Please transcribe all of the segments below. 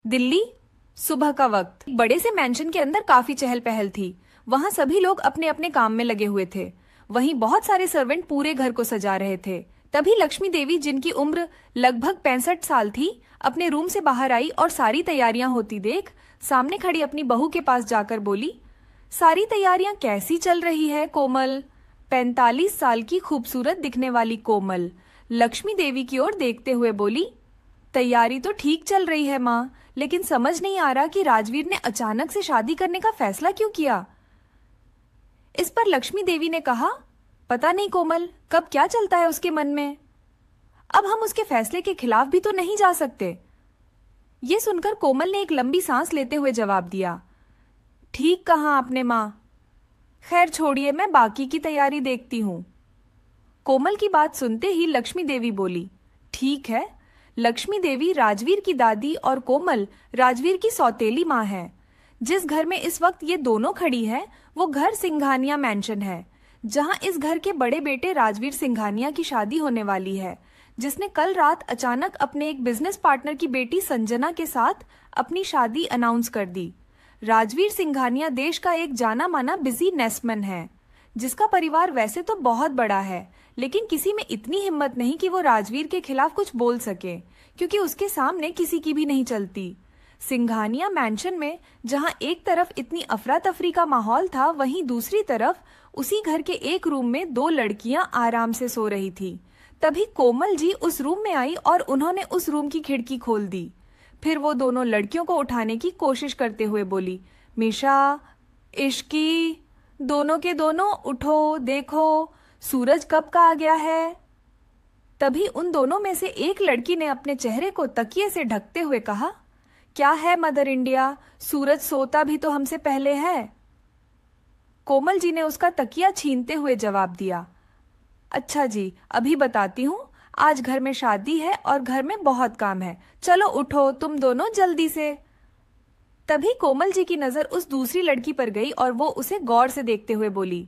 दिल्ली, सुबह का वक्त। बड़े से मैंशन के अंदर काफी चहल पहल थी। वहां सभी लोग अपने अपने काम में लगे हुए थे। वहीं बहुत सारे सर्वेंट पूरे घर को सजा रहे थे। तभी लक्ष्मी देवी, जिनकी उम्र लगभग 65 साल थी, अपने रूम से बाहर आई और सारी तैयारियां होती देख सामने खड़ी अपनी बहू के पास जाकर बोली, सारी तैयारियां कैसी चल रही है कोमल? 45 साल की खूबसूरत दिखने वाली कोमल लक्ष्मी देवी की ओर देखते हुए बोली, तैयारी तो ठीक चल रही है माँ, लेकिन समझ नहीं आ रहा कि राजवीर ने अचानक से शादी करने का फैसला क्यों किया। इस पर लक्ष्मी देवी ने कहा, पता नहीं कोमल, कब क्या चलता है उसके मन में। अब हम उसके फैसले के खिलाफ भी तो नहीं जा सकते। ये सुनकर कोमल ने एक लंबी सांस लेते हुए जवाब दिया, ठीक कहा आपने माँ। खैर छोड़िए, मैं बाकी की तैयारी देखती हूँ। कोमल की बात सुनते ही लक्ष्मी देवी बोली, ठीक है। लक्ष्मी देवी राजवीर की दादी और कोमल राजवीर की सौतेली माँ है। जिस घर में इस वक्त ये दोनों खड़ी है वो घर सिंघानिया मैंशन है, जहां इस घर के बड़े बेटे राजवीर सिंघानिया की शादी होने वाली है, जिसने कल रात अचानक अपने एक बिजनेस पार्टनर की बेटी संजना के साथ अपनी शादी अनाउंस कर दी। राजवीर सिंघानिया देश का एक जाना माना बिजी नेस्टमैन है, जिसका परिवार वैसे तो बहुत बड़ा है, लेकिन किसी में इतनी हिम्मत नहीं कि वो राजवीर के खिलाफ कुछ बोल सके, क्योंकि उसके सामने किसी की भी नहीं चलती। सिंघानिया मैंशन में जहां एक तरफ इतनी अफरा तफरी का माहौल था, वहीं दूसरी तरफ उसी घर के एक रूम में दो लड़कियां आराम से सो रही थी। तभी कोमल जी उस रूम में आई और उन्होंने उस रूम की खिड़की खोल दी। फिर वो दोनों लड़कियों को उठाने की कोशिश करते हुए बोली, मिशा, इश्की, दोनों के दोनों उठो, देखो सूरज कब का आ गया है। तभी उन दोनों में से एक लड़की ने अपने चेहरे को तकिए से ढकते हुए कहा, क्या है मदर इंडिया, सूरज सोता भी तो हमसे पहले है। कोमल जी ने उसका तकिया छीनते हुए जवाब दिया, अच्छा जी, अभी बताती हूँ। आज घर में शादी है और घर में बहुत काम है, चलो उठो तुम दोनों जल्दी से। तभी कोमल जी की नजर उस दूसरी लड़की पर गई और वो उसे गौर से देखते हुए बोली,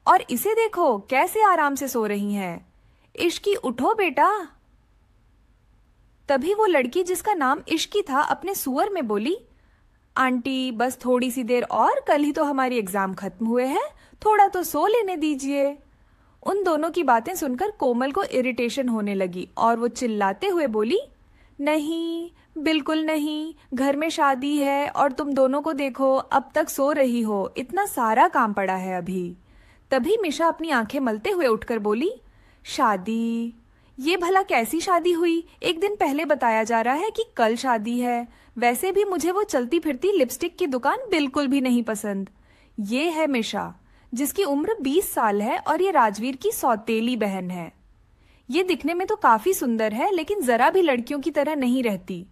और इसे देखो कैसे आराम से सो रही हैं। इश्की, उठो बेटा। तभी वो लड़की, जिसका नाम इश्की था, अपने सुअर में बोली, आंटी बस थोड़ी सी देर और, कल ही तो हमारी एग्जाम खत्म हुए हैं, थोड़ा तो सो लेने दीजिए। उन दोनों की बातें सुनकर कोमल को इरिटेशन होने लगी और वो चिल्लाते हुए बोली, नहीं, बिल्कुल नहीं, घर में शादी है और तुम दोनों को देखो अब तक सो रही हो, इतना सारा काम पड़ा है अभी। तभी मिशा अपनी आंखें मलते हुए उठकर बोली, शादी? ये भला कैसी शादी हुई? एक दिन पहले बताया जा रहा है कि कल शादी है। वैसे भी मुझे वो चलती फिरती लिपस्टिक की दुकान बिल्कुल भी नहीं पसंद। ये है मिशा, जिसकी उम्र 20 साल है और ये राजवीर की सौतेली बहन है। ये दिखने में तो काफी सुंदर है, लेकिन जरा भी लड़कियों की तरह नहीं रहती।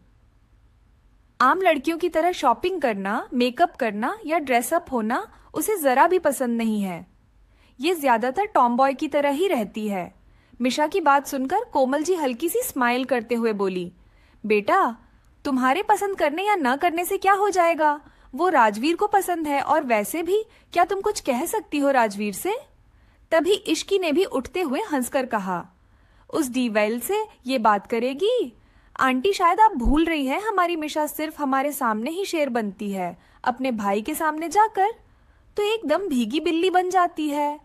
आम लड़कियों की तरह शॉपिंग करना, मेकअप करना या ड्रेसअप होना उसे जरा भी पसंद नहीं है। ये ज्यादातर टॉम बॉय की तरह ही रहती है। मिशा की बात सुनकर कोमल जी हल्की सी स्माइल करते हुए बोली, बेटा, तुम्हारे पसंद करने या न करने से क्या हो जाएगा? वो राजवीर को पसंद है और वैसे भी क्या तुम कुछ कह सकती हो राजवीर से? तभी इश्की ने भी उठते हुए हंसकर कहा, उस डीवेल से ये बात करेगी? आंटी, शायद आप भूल रही हैं, हमारी मिशा सिर्फ हमारे सामने ही शेर बनती है, अपने भाई के सामने जाकर तो एकदम भीगी बिल्ली बन जाती है।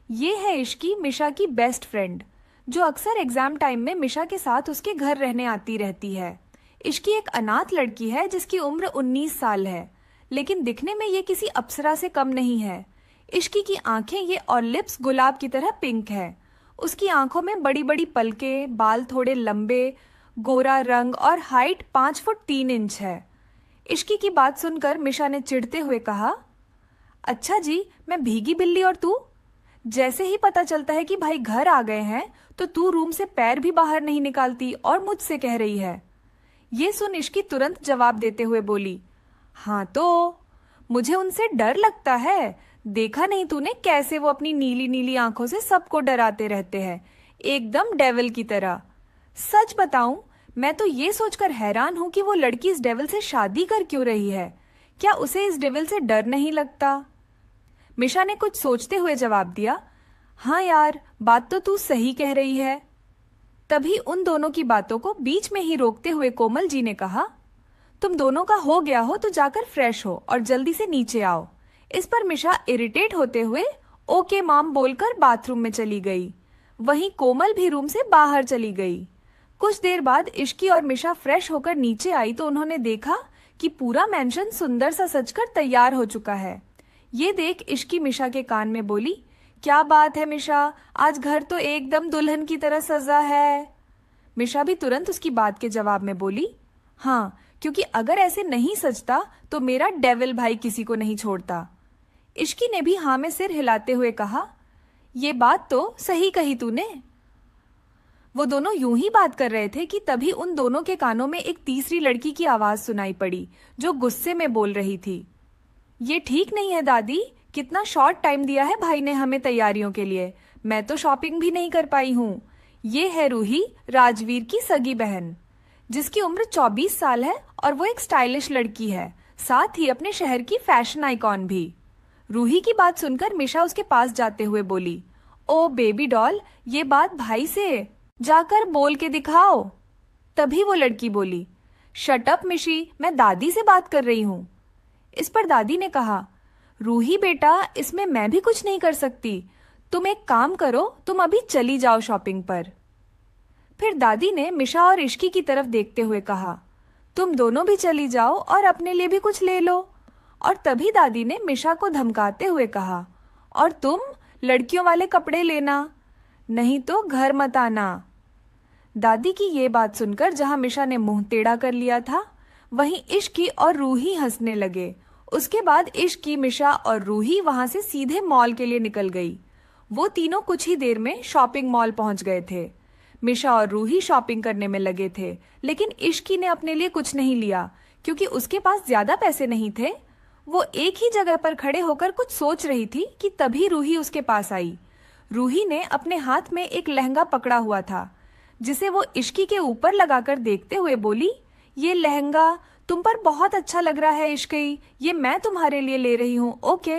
ये है इश्की, मिशा की बेस्ट फ्रेंड, जो अक्सर एग्जाम टाइम में मिशा के साथ उसके घर रहने आती रहती है। इश्की एक अनाथ लड़की है जिसकी उम्र 19 साल है, लेकिन दिखने में ये किसी अप्सरा से कम नहीं है। इश्की की आंखें ये और लिप्स गुलाब की तरह पिंक है। उसकी आंखों में बड़ी बड़ी पलकें, बाल थोड़े लंबे, गोरा रंग और हाइट 5 फुट 3 इंच है। इश्की की बात सुनकर मिशा ने चिढ़ते हुए कहा, अच्छा जी, मैं भीगी बिल्ली और तू? जैसे ही पता चलता है कि भाई घर आ गए हैं तो तू रूम से पैर भी बाहर नहीं निकालती और मुझसे कह रही है। ये सुन इश्की तुरंत जवाब देते हुए बोली, हाँ तो मुझे उनसे डर लगता है। देखा नहीं तूने कैसे वो अपनी नीली नीली आंखों से सबको डराते रहते हैं, एकदम डेविल की तरह। सच बताऊं, मैं तो ये सोचकर हैरान हूं कि वो लड़की इस डेविल से शादी कर क्यों रही है। क्या उसे इस डेविल से डर नहीं लगता? मिशा ने कुछ सोचते हुए जवाब दिया, हाँ यार, बात तो तू सही कह रही है। तभी उन दोनों की बातों को बीच में ही रोकते हुए कोमल जी ने कहा, तुम दोनों का हो गया हो तो जाकर फ्रेश हो और जल्दी से नीचे आओ। इस पर मिशा इरिटेट होते हुए ओके मॉम बोलकर बाथरूम में चली गई। वहीं कोमल भी रूम से बाहर चली गई। कुछ देर बाद इश्की और मिशा फ्रेश होकर नीचे आई तो उन्होंने देखा कि पूरा मेंशन सुंदर सा सजकर तैयार हो चुका है। ये देख इश्की मिशा के कान में बोली, क्या बात है मिशा, आज घर तो एकदम दुल्हन की तरह सजा है। मिशा भी तुरंत उसकी बात के जवाब में बोली, हाँ, क्योंकि अगर ऐसे नहीं सजता तो मेरा डेविल भाई किसी को नहीं छोड़ता। इश्की ने भी हाँ में सिर हिलाते हुए कहा, ये बात तो सही कही तूने। वो दोनों यूं ही बात कर रहे थे कि तभी उन दोनों के कानों में एक तीसरी लड़की की आवाज सुनाई पड़ी जो गुस्से में बोल रही थी, ये ठीक नहीं है दादी, कितना शॉर्ट टाइम दिया है भाई ने हमें तैयारियों के लिए, मैं तो शॉपिंग भी नहीं कर पाई हूँ। ये है रूही, राजवीर की सगी बहन, जिसकी उम्र 24 साल है और वो एक स्टाइलिश लड़की है, साथ ही अपने शहर की फैशन आइकॉन भी। रूही की बात सुनकर मिशा उसके पास जाते हुए बोली, ओ बेबी डॉल, ये बात भाई से जाकर बोल के दिखाओ। तभी वो लड़की बोली, शट अप मिशी, मैं दादी से बात कर रही हूँ। इस पर दादी ने कहा, रूही बेटा, इसमें मैं भी कुछ नहीं कर सकती, तुम एक काम करो, तुम अभी चली जाओ शॉपिंग पर। फिर दादी ने मिशा और इश्की की तरफ देखते हुए कहा, तुम दोनों भी चली जाओ और अपने लिए भी कुछ ले लो। और तभी दादी ने मिशा को धमकाते हुए कहा, और तुम लड़कियों वाले कपड़े लेना, नहीं तो घर मत आना। दादी की ये बात सुनकर जहां मिशा ने मुंह टेढ़ा कर लिया था, वहीं इश्की और रूही हंसने लगे। उसके बाद इश्की, मिशा और रूही वहां से सीधे मॉल के लिए निकल गई। वो तीनों कुछ ही देर में शॉपिंग मॉल पहुंच गए थे। मिशा और रूही शॉपिंग करने में लगे थे, लेकिन इश्की ने अपने लिए कुछ नहीं लिया क्योंकि उसके पास ज्यादा पैसे नहीं थे। वो एक ही जगह पर खड़े होकर कुछ सोच रही थी कि तभी रूही उसके पास आई। रूही ने अपने हाथ में एक लहंगा पकड़ा हुआ था, जिसे वो इश्की के ऊपर लगाकर देखते हुए बोली, ये लहंगा तुम पर बहुत अच्छा लग रहा है इश्की, ये मैं तुम्हारे लिए ले रही हूँ, ओके।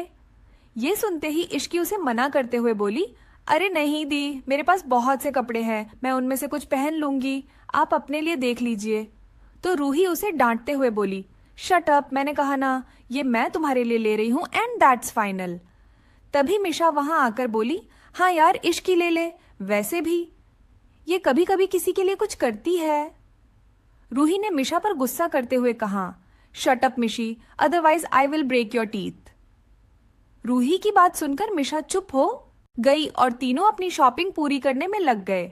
ये सुनते ही इश्की उसे मना करते हुए बोली, अरे नहीं दी, मेरे पास बहुत से कपड़े हैं, मैं उनमें से कुछ पहन लूंगी, आप अपने लिए देख लीजिए। तो रूही उसे डांटते हुए बोली, शट अप, मैंने कहा ना, ये मैं तुम्हारे लिए ले रही हूँ एंड दैट्स फाइनल। तभी मिशा वहां आकर बोली, हाँ यार, इश्की ले ले, वैसे भी ये कभी कभी किसी के लिए कुछ करती है। रूही ने मिशा पर गुस्सा करते हुए कहा, shut up Mishi, otherwise I will break your teeth. Ruhi की बात सुनकर मिशा चुप हो गई और तीनों अपनी शॉपिंग पूरी करने में लग गए।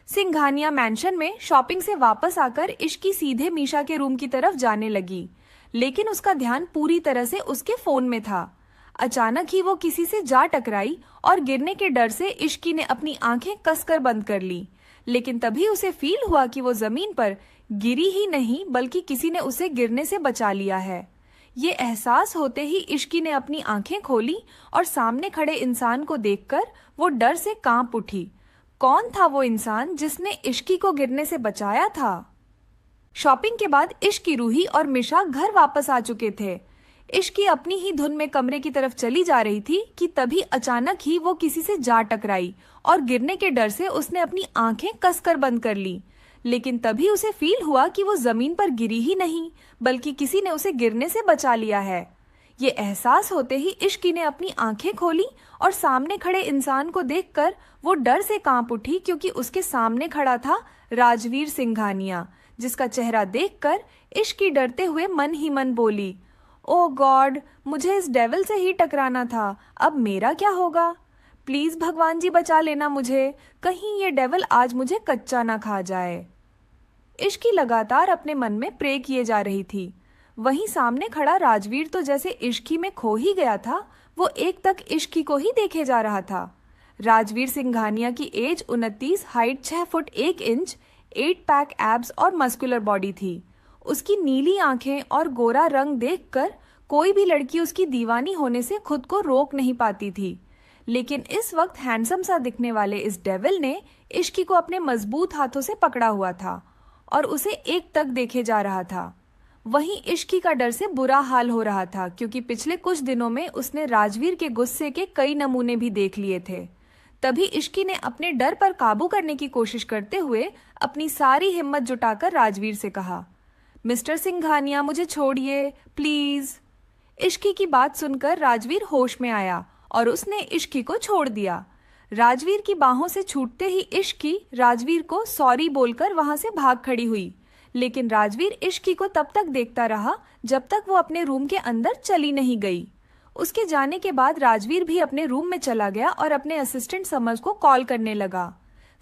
सिंघानिया मैंशन में शॉपिंग से वापस आकर इश्की सीधे मीशा के रूम की तरफ जाने लगी, लेकिन उसका ध्यान पूरी तरह से उसके फोन में था। अचानक ही वो किसी से जा टकराई और गिरने के डर से इश्की ने अपनी आंखें कसकर बंद कर ली, लेकिन तभी उसे फील हुआ कि वो जमीन पर गिरी ही नहीं बल्कि किसी ने उसे गिरने से बचा लिया है। ये एहसास होते ही इश्की ने अपनी आंखें खोली और सामने खड़े इंसान को देखकर वो डर से कांप उठी। कौन था वो इंसान जिसने इश्की को गिरने से बचाया था? शॉपिंग के बाद इश्की, रूही और मिशा घर वापस आ चुके थे। इश्की अपनी ही धुन में कमरे की तरफ चली जा रही थी कि तभी अचानक ही वो किसी से जा टकराई और गिरने के डर से उसने अपनी आंखें कसकर बंद कर ली, लेकिन तभी उसे फील हुआ कि वो जमीन पर गिरी ही नहीं बल्कि किसी ने उसे गिरने से बचा लिया है। ये एहसास होते ही इश्की ने अपनी आंखें खोली और सामने खड़े इंसान को देखकर वो डर से कांप उठी, क्योंकि उसके सामने खड़ा था राजवीर सिंघानिया, जिसका चेहरा देखकर इश्की डरते हुए मन ही मन बोली, ओ गॉड, मुझे इस डेविल से ही टकराना था, अब मेरा क्या होगा? प्लीज भगवान जी बचा लेना मुझे, कहीं ये डेविल आज मुझे कच्चा ना खा जाए। इश्की लगातार अपने मन में प्रे किए जा रही थी। वहीं सामने खड़ा राजवीर तो जैसे इश्की में खो ही गया था, वो एक तक इश्की को ही देखे जा रहा था। राजवीर सिंघानिया की age 29, height 6 foot 1 inch, 8 pack abs और मस्कुलर बॉडी थी। उसकी नीली आंखें और गोरा रंग देखकर कोई भी लड़की उसकी दीवानी होने से खुद को रोक नहीं पाती थी, लेकिन इस वक्त हैंडसम सा दिखने वाले इस डेविल ने इश्की को अपने मजबूत हाथों से पकड़ा हुआ था और उसे एक तक देखे जा रहा था। वहीं इश्की का डर से बुरा हाल हो रहा था, क्योंकि पिछले कुछ दिनों में उसने राजवीर के गुस्से के कई नमूने भी देख लिए थे। तभी इश्की ने अपने डर पर काबू करने की कोशिश करते हुए अपनी सारी हिम्मत जुटाकर राजवीर से कहा, मिस्टर सिंघानिया मुझे छोड़िए प्लीज। इश्की की बात सुनकर राजवीर होश में आया और उसने इश्की को छोड़ दिया। राजवीर की बाहों से छूटते ही इश्की राजवीर को सॉरी बोलकर वहां से भाग खड़ी हुई, लेकिन राजवीर इश्की को तब तक देखता रहा जब तक वो अपने रूम के अंदर चली नहीं गई। उसके जाने के बाद राजवीर भी अपने रूम में चला गया और अपने असिस्टेंट समर को कॉल करने लगा।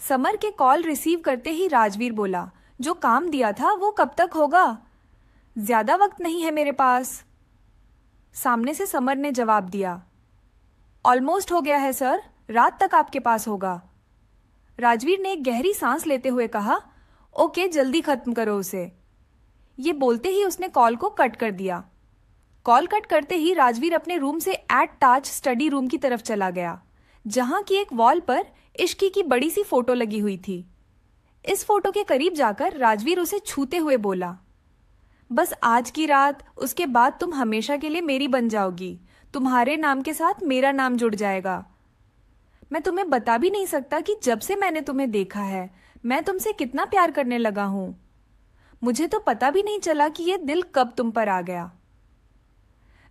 समर के कॉल रिसीव करते ही राजवीर बोला, जो काम दिया था वो कब तक होगा? ज्यादा वक्त नहीं है मेरे पास, सामने से समर ने जवाब दिया। ऑलमोस्ट हो गया है सर, रात तक आपके पास होगा। राजवीर ने एक गहरी सांस लेते हुए कहा, ओके जल्दी खत्म करो उसे। ये बोलते ही उसने कॉल को कट कर दिया। कॉल कट करते ही राजवीर अपने रूम से एट टाच स्टडी रूम की तरफ चला गया, जहां की एक वॉल पर इश्की की बड़ी सी फोटो लगी हुई थी। इस फोटो के करीब जाकर राजवीर उसे छूते हुए बोला, बस आज की रात, उसके बाद तुम हमेशा के लिए मेरी बन जाओगी। तुम्हारे नाम के साथ मेरा नाम जुड़ जाएगा। मैं तुम्हें बता भी नहीं सकता कि जब से मैंने तुम्हें देखा है मैं तुमसे कितना प्यार करने लगा हूं। मुझे तो पता भी नहीं चला कि ये दिल कब तुम पर आ गया।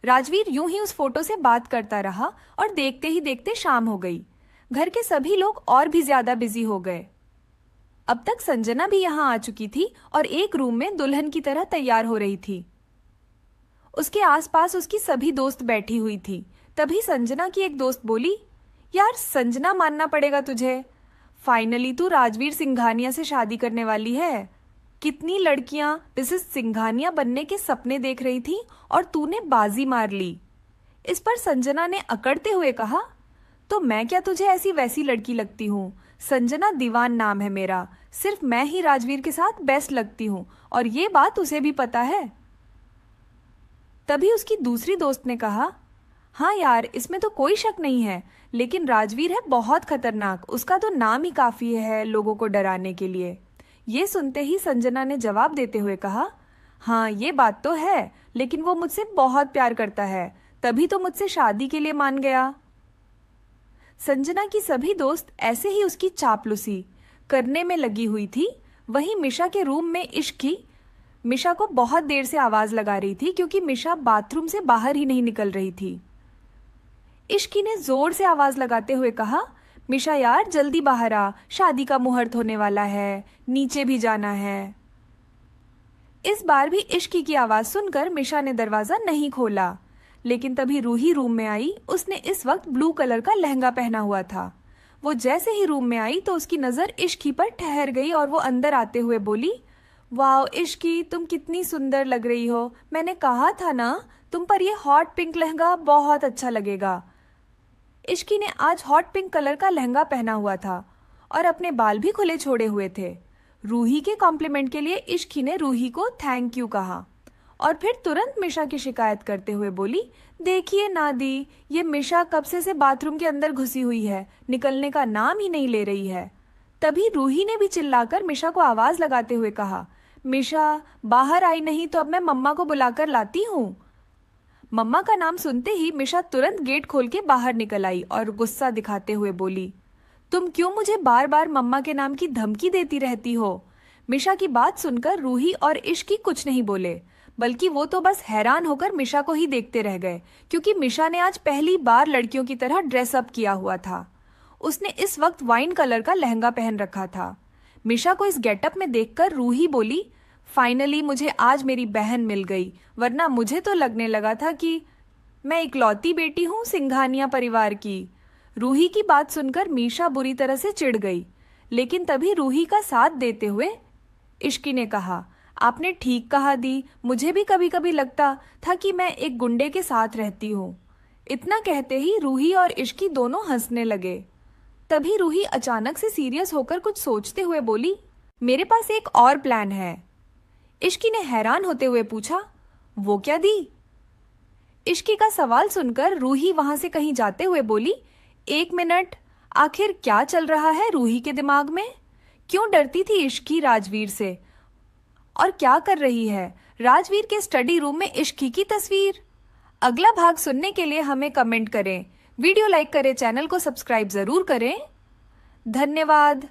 राजवीर यूं ही उस फोटो से बात करता रहा और देखते ही देखते शाम हो गई। घर के सभी लोग और भी ज्यादा बिजी हो गए। अब तक संजना भी यहां आ चुकी थी और एक रूम में दुल्हन की तरह तैयार हो रही थी। उसके आसपास उसकी सभी दोस्त बैठी हुई थी। तभी संजना की एक दोस्त बोली, यार संजना, मानना पड़ेगा तुझे, फाइनली तू राजवीर सिंघानिया से शादी करने वाली है। कितनी लड़कियां मिसेस सिंघानिया बनने के सपने देख रही थी और तूने बाजी मार ली। इस पर संजना ने अकड़ते हुए कहा, तो मैं क्या तुझे ऐसी वैसी लड़की लगती हूँ? संजना दीवान नाम है मेरा, सिर्फ मैं ही राजवीर के साथ बेस्ट लगती हूँ और ये बात उसे भी पता है। तभी उसकी दूसरी दोस्त ने कहा, हाँ यार, इसमें तो कोई शक नहीं है, लेकिन राजवीर है बहुत खतरनाक, उसका तो नाम ही काफी है लोगों को डराने के लिए। ये सुनते ही संजना ने जवाब देते हुए कहा, हाँ ये बात तो है, लेकिन वो मुझसे बहुत प्यार करता है, तभी तो मुझसे शादी के लिए मान गया। संजना की सभी दोस्त ऐसे ही उसकी चापलूसी करने में लगी हुई थी। वहीं मिशा के रूम में इश्की मिशा को बहुत देर से आवाज लगा रही थी, क्योंकि मिशा बाथरूम से बाहर ही नहीं निकल रही थी। इश्की ने जोर से आवाज लगाते हुए कहा, मिशा यार जल्दी बाहर आ, शादी का मुहूर्त होने वाला है, नीचे भी जाना है। इस बार भी इश्की की आवाज सुनकर मिशा ने दरवाजा नहीं खोला, लेकिन तभी रूही रूम में आई। उसने इस वक्त ब्लू कलर का लहंगा पहना हुआ था। वो जैसे ही रूम में आई तो उसकी नजर इश्की पर ठहर गई और वो अंदर आते हुए बोली, वाओ इश्की, तुम कितनी सुंदर लग रही हो। मैंने कहा था ना, तुम पर ये हॉट पिंक लहंगा बहुत अच्छा लगेगा। इश्की ने आज हॉट पिंक कलर का लहंगा पहना हुआ था और अपने बाल भी खुले छोड़े हुए थे। रूही के कॉम्प्लीमेंट के लिए इश्की ने रूही को थैंक यू कहा और फिर तुरंत मिशा की शिकायत करते हुए बोली, देखिए नादी, ये मिशा कब से बाथरूम के अंदर घुसी हुई है, निकलने का नाम ही नहीं ले रही है। तभी रूही ने भी चिल्लाकर मिशा को आवाज लगाते हुए कहा, मिशा बाहर आई नहीं तो अब मैं मम्मा को बुलाकर लाती हूँ। मम्मा का नाम सुनते ही मिशा तुरंत गेट खोल के बाहर निकल आई और गुस्सा दिखाते हुए बोली, तुम क्यों मुझे बार बार मम्मा के नाम की धमकी देती रहती हो? मिशा की बात सुनकर रूही और इश्की कुछ नहीं बोले, बल्कि वो तो बस हैरान होकर मिशा को ही देखते रह गए, क्योंकि मिशा ने आज पहली बार लड़कियों की तरह ड्रेसअप किया हुआ था। उसने इस वक्त वाइन कलर का लहंगा पहन रखा था। मिशा को इस गेटअप में देखकर रूही बोली, फाइनली मुझे आज मेरी बहन मिल गई, वरना मुझे तो लगने लगा था कि मैं इकलौती बेटी हूँ सिंघानिया परिवार की। रूही की बात सुनकर मीशा बुरी तरह से चिढ़ गई, लेकिन तभी रूही का साथ देते हुए इश्की ने कहा, आपने ठीक कहा दी, मुझे भी कभी कभी लगता था कि मैं एक गुंडे के साथ रहती हूँ। इतना कहते ही रूही और इश्की दोनों हंसने लगे। तभी रूही अचानक से सीरियस होकर कुछ सोचते हुए बोली, मेरे पास एक और प्लान है। इश्की ने हैरान होते हुए पूछा, वो क्या दी? इश्की का सवाल सुनकर रूही वहां से कहीं जाते हुए बोली, एक मिनट, आखिर क्या चल रहा है रूही के दिमाग में? क्यों डरती थी इश्की राजवीर से? और क्या कर रही है राजवीर के स्टडी रूम में इश्की की तस्वीर? अगला भाग सुनने के लिए हमें कमेंट करें, वीडियो लाइक करें, चैनल को सब्सक्राइब जरूर करें। धन्यवाद।